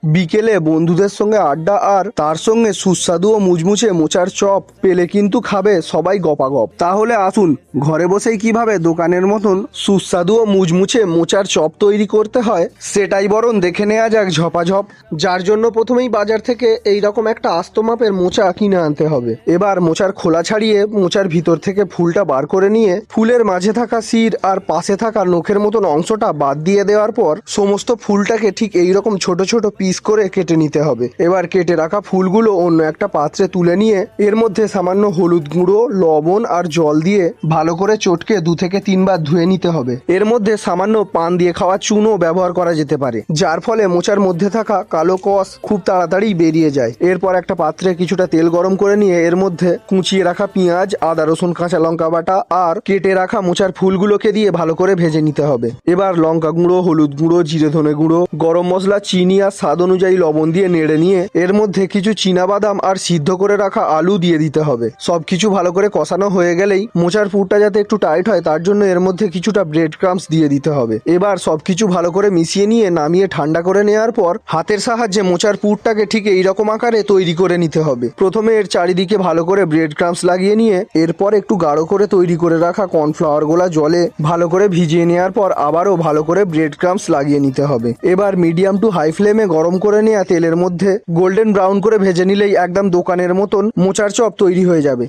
বিকেলে বন্ধুদের সঙ্গে আড্ডা আর তার সঙ্গে সুস্বাদু ও মুচমুচে মোচার চপ পেলে কিন্তু খাবে সবাই গপাগপ। তাহলে আসুন ঘরে বসেই কিভাবে দোকানের মতন সুস্বাদু ও মুচমুচে মোচার চপ তৈরি করতে হয় সেটাই বরং দেখে নেওয়া যাক ঝপাঝপ। যার জন্য প্রথমেই বাজার থেকে এই রকম একটা আস্ত মাপের মোচা কিনে আনতে হবে। এবার মোচার খোলা ছাড়িয়ে মোচার ভিতর থেকে ফুলটা বার করে নিয়ে ফুলের মাঝে থাকা শির আর পাশে থাকা নখের মতন অংশটা বাদ দিয়ে দেওয়ার পর সমস্ত ফুলটাকে ঠিক এইরকম ছোট ছোট পিস করে কেটে নিতে হবে। এবার কেটে রাখা ফুলগুলো অন্য একটা পাত্রে তুলে নিয়ে এর মধ্যে সামান্য হলুদ গুঁড়ো, লবণ আর জল দিয়ে ভালো করে চটকে 2 থেকে 3 বার ধুয়ে নিতে হবে। এর মধ্যে সামান্য পান দিয়ে খাওয়া চুনও ব্যবহার করা যেতে পারে, যার ফলে মোচার মধ্যে থাকা কালো কষ খুব তাড়াতাড়ি বেরিয়ে যায়। এরপর একটা পাত্রে কিছুটা তেল গরম করে নিয়ে এর মধ্যে কুচিয়ে রাখা পেঁয়াজ, আদা, রসুন, কাঁচা লঙ্কা বাটা আর কেটে রাখা মোচার ফুলগুলোকে দিয়ে ভালো করে ভেজে নিতে হবে। এবার লঙ্কা গুঁড়ো, হলুদ গুঁড়ো, জিরে ধনে গুঁড়ো, গরম মশলা, চিনি আর স্বাদ অনুযায়ী লবণ দিয়ে নেড়ে নিয়ে এর মধ্যে কিছু চীনাবাদাম আর সিদ্ধ করে রাখা আলু দিয়ে দিতে হবে। সবকিছু ভালো করে কষানো হয়ে গেলেই মোচার পুরটা যাতে একটু টাইট হয় তার জন্য এর মধ্যে কিছুটা ব্রেড ক্রাম্বস দিয়ে দিতে হবে। এবার সবকিছু ভালো করে মিশিয়ে নিয়ে নামিয়ে ঠান্ডা করে নেওয়ার পর হাতের সাহায্যে মোচার পুরটাকে ঠিক এইরকম আকারে তৈরি করে নিতে হবে। প্রথমে এর চারিদিকে ভালো করে ব্রেড ক্রাম্বস লাগিয়ে নিয়ে এরপর একটু গাঢ় করে তৈরি করে রাখা কর্নফ্লাওয়ার গোলা জলে ভালো করে ভিজিয়ে নেওয়ার পর আবারও ভালো করে ব্রেড ক্রাম্বস লাগিয়ে নিতে হবে। এবার মিডিয়াম টু হাই ফ্লেমে গরম করে নেওয়া তেলের মধ্যে গোল্ডেন ব্রাউন করে ভেজে নিলেই একদম দোকানের মতন মোচার চপ তৈরি হয়ে যাবে।